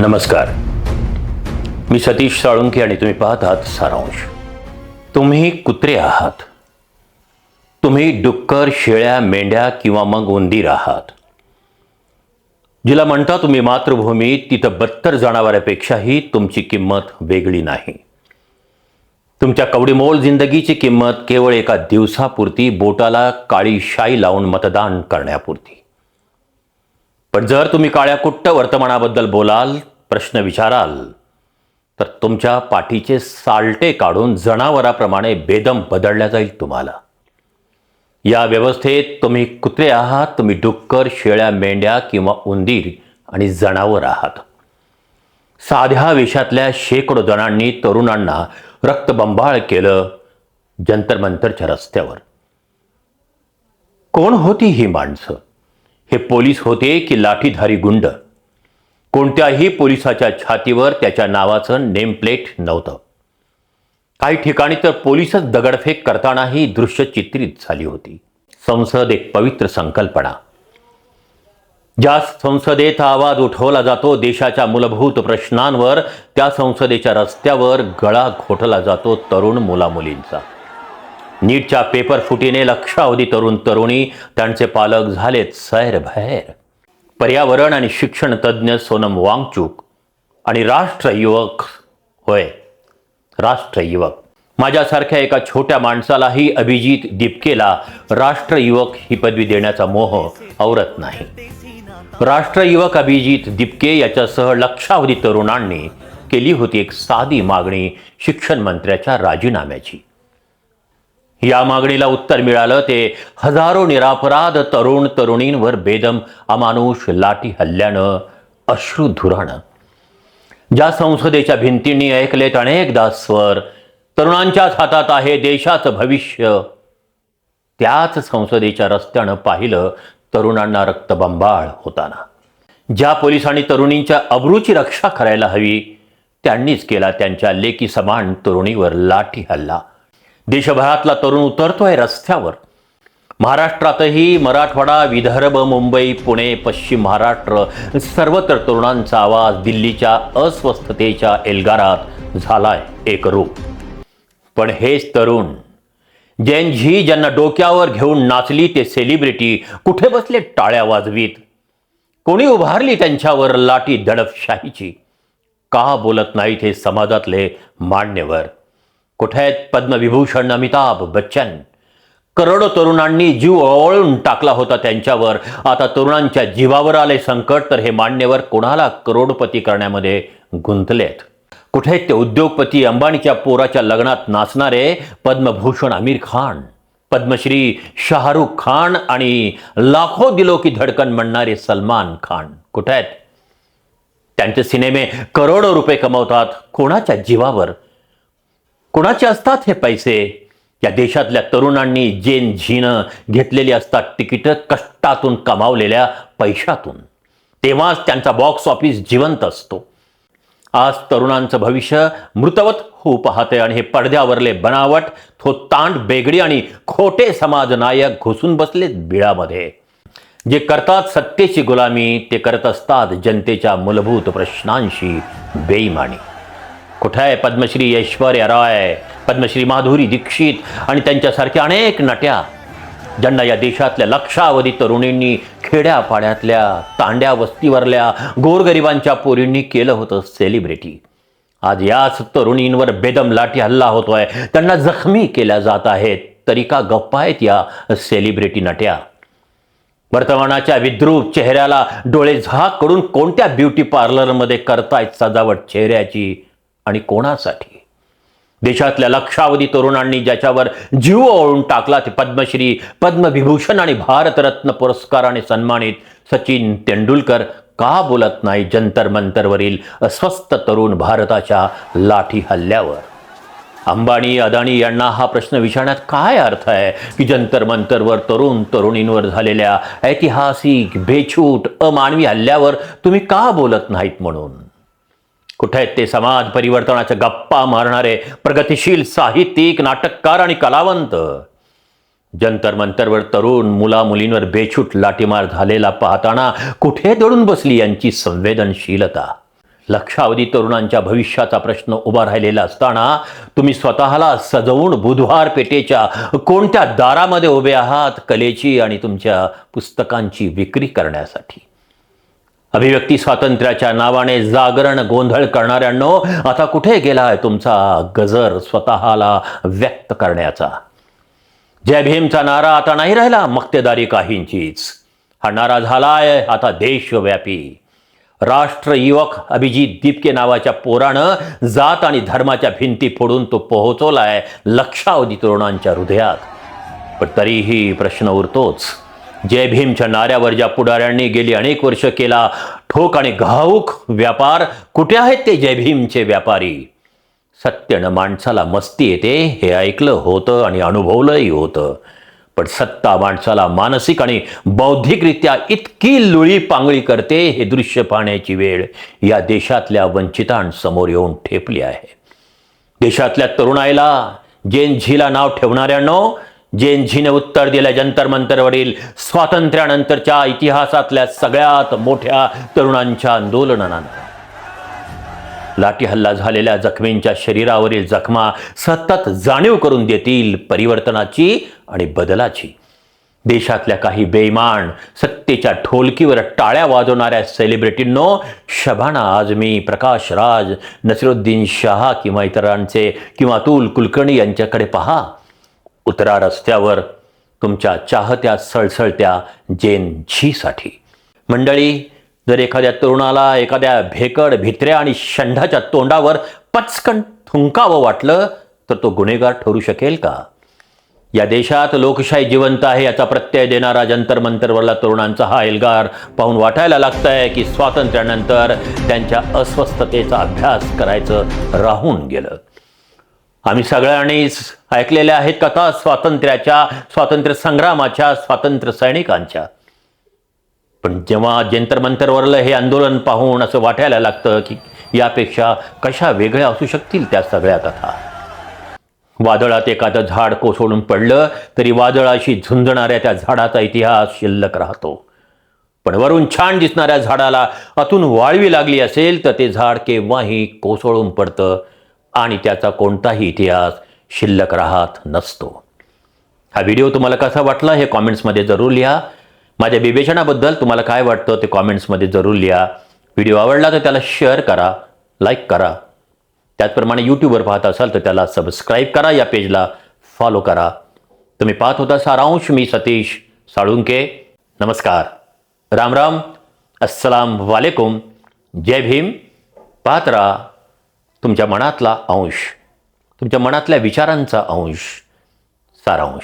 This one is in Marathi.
नमस्कार, मी सतीश साळुंखे आणि तुम्ही पाहत आहात सारांश. तुम्ही कुत्रे आहात, तुम्ही डुक्कर, शेळ्या, मेंढ्या किंवा मग उंदीर आहात. जिला म्हणता तुम्ही मातृभूमी, तिथं बत्तर जनावरांपेक्षाही तुमची किंमत वेगळी नाही. तुमच्या कवडीमोल जिंदगीची किंमत केवळ एका दिवसापुरती बोटाला काळी शाई लावून मतदान करण्यापुरती. पण जर तुम्ही काळ्याकुट्ट वर्तमानाबद्दल बोलाल, प्रश्न विचाराल, तर तुमच्या पाठीचे सालटे काढून जनावराप्रमाणे बेदम बदलल्या जाईल तुम्हाला. या व्यवस्थेत तुम्ही कुत्रे आहात, तुम्ही डुक्कर, शेळ्या, मेंढ्या किंवा उंदीर आणि जनावर आहात. साध्या वेशातल्या शेकडो जणांनी तरुणांना रक्तबंबाळ केलं जंतर मंतरच्या रस्त्यावर. कोण होती ही माणसं? हे पोलीस होते की लाठीधारी गुंड? कोणत्याही पोलिसाच्या छातीवर त्याच्या नावाचं नेमप्लेट नव्हतं. काही ठिकाणी तर पोलीसच दगडफेक करतानाही दृश्य चित्रित झाली होती. संसद एक पवित्र संकल्पना. ज्या संसदेत आवाज उठवला जातो देशाच्या मूलभूत प्रश्नांवर, त्या संसदेच्या रस्त्यावर गळा घोटला जातो तरुण मुलामुलींचा. नीटच्या पेपर फुटीने लक्षावधी तरुण तरुणी, त्यांचे पालक झालेत सैरभैर. पर्यावरण आणि शिक्षण तज्ज्ञ सोनम वांगचुक आणि राष्ट्रयुवक, होय राष्ट्रयुवक, माझ्यासारख्या एका छोट्या माणसालाही अभिजित दिपकेला राष्ट्रयुवक ही पदवी देण्याचा मोह आवरत नाही. राष्ट्रयुवक अभिजित दिपके याच्यासह लक्षावधी तरुणांनी केली होती एक साधी मागणी, शिक्षण मंत्र्याच्या राजीनाम्याची. या मागणीला उत्तर मिळालं ते हजारो निरापराध तरुण तरुणींवर बेदम अमानुष लाठी हल्ल्यानं, अश्रुधुरानं. ज्या संसदेच्या भिंतींनी ऐकलेत अनेकदा स्वर, तरुणांच्याच हातात आहे देशाचं भविष्य, त्याच संसदेच्या रस्त्यानं पाहिलं तरुणांना रक्तबंबाळ होताना. ज्या पोलिसांनी तरुणींच्या अब्रूची रक्षा करायला हवी, त्यांनीच केला त्यांच्या लेकी समान तरुणीवर लाठी हल्ला. देशभरातला तरुण उतरतोय रस्त्यावर. महाराष्ट्रातही मराठवाडा, विदर्भ, मुंबई, पुणे, पश्चिम महाराष्ट्र, सर्वत्र तरुणांचा आवाज दिल्लीच्या अस्वस्थतेच्या एल्गारात झालाय एकरूप. पण हेच तरुण, जैन झी ज्यांना डोक्यावर घेऊन नाचली ते सेलिब्रिटी, कुठे बसले टाळ्या वाजवीत? कोणी उभारली त्यांच्यावर लाठी दडपशाहीची? का बोलत नाहीत हे समाजातले मान्यवर? कुठे आहेत पद्मविभूषण अमिताभ बच्चन? करोडो तरुणांनी जीव ओवाळून टाकला होता त्यांच्यावर. आता तरुणांच्या जीवावर आले संकट, तर हे मान्यवर कोणाला करोडपती करण्यामध्ये गुंतलेत. कुठे आहेत ते उद्योगपती, अंबानीच्या पोराच्या लग्नात नाचणारे पद्मभूषण आमिर खान, पद्मश्री शाहरुख खान आणि लाखो दिलो की धडकन म्हणणारे सलमान खान? कुठे आहेत? त्यांचे सिनेमे करोडो रुपये कमवतात. कोणाच्या जीवावर? कोणाचे असतात हे पैसे? या देशातल्या तरुणांनी जेन झीनं घेतलेली असतात तिकीटं, कष्टातून कमावलेल्या पैशातून. तेव्हाच त्यांचा बॉक्स ऑफिस जिवंत असतो. आज तरुणांचं भविष्य मृतवत होऊ पाहते आणि हे पडद्यावरले बनावट, थोतांड, बेगडी आणि खोटे समाजनायक घुसून बसलेत बिळामध्ये. जे करतात सत्तेची गुलामी, ते करत असतात जनतेच्या मूलभूत प्रश्नांशी बेईमानी. कुठे आहे पद्मश्री ऐश्वर्या राय, पद्मश्री माधुरी दीक्षित आणि त्यांच्यासारख्या अनेक नट्या, ज्यांना या देशातल्या लक्षावधी तरुणींनी, खेड्यापाड्यातल्या, तांड्या वस्तीवरल्या गोरगरिबांच्या पोरींनी केलं होतं सेलिब्रिटी? आज याच तरुणींवर बेदम लाठी हल्ला होतोय, त्यांना जखमी केल्या जात आहेत. तरी का गप्पा आहेत या सेलिब्रिटी नट्या? वर्तमानाच्या विद्रूप चेहऱ्याला डोळे झाक करून कोणत्या ब्युटी पार्लरमध्ये करतायत सजावट चेहऱ्याची आणि कोणासाठी? देशातल्या लक्षावधी तरुणांनी ज्याच्यावर जीव ओळून टाकला ते पद्मश्री, पद्मविभूषण आणि भारतरत्न पुरस्काराने सन्मानित सचिन तेंडुलकर का बोलत नाही जंतर मंतरवरील अस्वस्थ तरुण भारताच्या लाठी हल्ल्यावर? अंबानी, अदानी यांना हा प्रश्न विचारण्यात काय अर्थ आहे की जंतर मंतरवर तरुण तरुणींवर झालेल्या ऐतिहासिक, बेछूट, अमानवी हल्ल्यावर तुम्ही का बोलत नाहीत म्हणून? कुठे आहेत ते समाज परिवर्तनाच्या गप्पा मारणारे प्रगतिशील साहित्यिक, नाटककार आणि कलावंत? जंतर मंतरवर तरुण मुला मुलींवर बेछूट लाठीमार झालेला पाहताना कुठे दडून बसली यांची संवेदनशीलता? लक्षावधी तरुणांच्या भविष्याचा प्रश्न उभा राहिलेला असताना तुम्ही स्वतःला सजवून बुधवार पेठेच्या कोणत्या दारामध्ये उभे आहात कलेची आणि तुमच्या पुस्तकांची विक्री करण्यासाठी? अभिव्यक्ती स्वातंत्र्याच्या नावाने जागरण गोंधळ करणाऱ्यांनो, आता कुठे गेलाय तुमचा गजर स्वतःला व्यक्त करण्याचा? जय भीमचा नारा आता नाही राहिला मक्तेदारी काहींचीच. हा नारा झालाय आता देशव्यापी. राष्ट्र युवक अभिजित दीपके नावाच्या पोरानं जात आणि धर्माच्या भिंती फोडून तो पोहोचवलाय लक्षावधी तरुणांच्या हृदयात. पण तरीही प्रश्न उरतोच. जय भीमच्या नाऱ्यावर ज्या पुढाऱ्यांनी गेली अनेक वर्ष केला ठोक आणि घाऊक व्यापार, कुठे आहेत ते जय भीमचे व्यापारी? सत्य माणसाला मस्ती येते हे ऐकलं होतं आणि अनुभवलंही होतं. पण सत्ता माणसाला मानसिक आणि बौद्धिकरित्या इतकी लुळी पांगळी करते हे दृश्य पाहण्याची वेळ या देशातल्या वंचितांसमोर येऊन ठेपली आहे. देशातल्या तरुणाईला जेन झीला नाव ठेवणाऱ्यांनो, जेन झीने उत्तर दिलं जंतर मंतरवरील स्वातंत्र्यानंतरच्या इतिहासातल्या सगळ्यात मोठ्या तरुणांच्या आंदोलनानं. लाठी हल्ला झालेल्या जखमींच्या शरीरावरील जखमा सतत जाणीव करून देतील परिवर्तनाची आणि बदलाची. देशातल्या काही बेईमान सत्तेच्या ढोलकीवर टाळ्या वाजवणाऱ्या सेलिब्रिटींनो, शबाना आझमी, प्रकाश राज, नसिरुद्दीन शाह किंवा इतरांचे किंवा अतुल कुलकर्णी यांच्याकडे पहा. उतरा रस्त्यावर तुमच्या चाहत्या सळसळत्या जेन झीसाठी. मंडळी, जर एखाद्या तरुणाला एखाद्या भेकड भित्र्या आणि षंढाच्या तोंडावर पचकन थुंकावं वाटलं तर तो गुन्हेगार ठरू शकेल का? या देशात लोकशाही जिवंत आहे याचा प्रत्यय देणारा जंतर मंतरवरला तरुणांचा हा एल्गार पाहून वाटायला लागतंय की स्वातंत्र्यानंतर त्यांच्या अस्वस्थतेचा अभ्यास करायचं राहून गेलं. आम्ही सगळ्यांनीच ऐकलेल्या आहेत कथा स्वातंत्र्य संग्रामाच्या, स्वातंत्र्य सैनिकांच्या. पण जेव्हा जंतर मंतरवरलं हे आंदोलन पाहून असं वाटायला लागतं की यापेक्षा कशा वेगळ्या असू शकतील त्या सगळ्या कथा. वादळात एखादं झाड कोसळून पडलं तरी वादळाशी झुंजणाऱ्या त्या झाडाचा इतिहास शिल्लक राहतो. पण वरून छान दिसणाऱ्या झाडाला आतून वाळवी लागली असेल तर ते झाड केव्हाही कोसळून पडतं आणि त्याचा कोणताही इतिहास शिल्लक राहत नसतो. हा व्हिडिओ तुम्हाला कसा वाटला हे कॉमेंट्समध्ये जरूर लिहा. माझ्या विवेचनाबद्दल तुम्हाला काय वाटतं ते कॉमेंट्समध्ये जरूर लिहा. व्हिडिओ आवडला तर त्याला शेअर करा, लाईक करा. त्याचप्रमाणे यूट्यूबवर पाहत असाल तर त्याला सबस्क्राईब करा, या पेजला फॉलो करा. तुम्ही पाहत होता सारांश. मी सतीश साळुंके. नमस्कार, राम राम, अस्सलाम वालेकुम, जय भीम. पाहत राहा तुमच्या मनातला अंश, तुमच्या मनातल्या विचारांचा अंश, सारांश.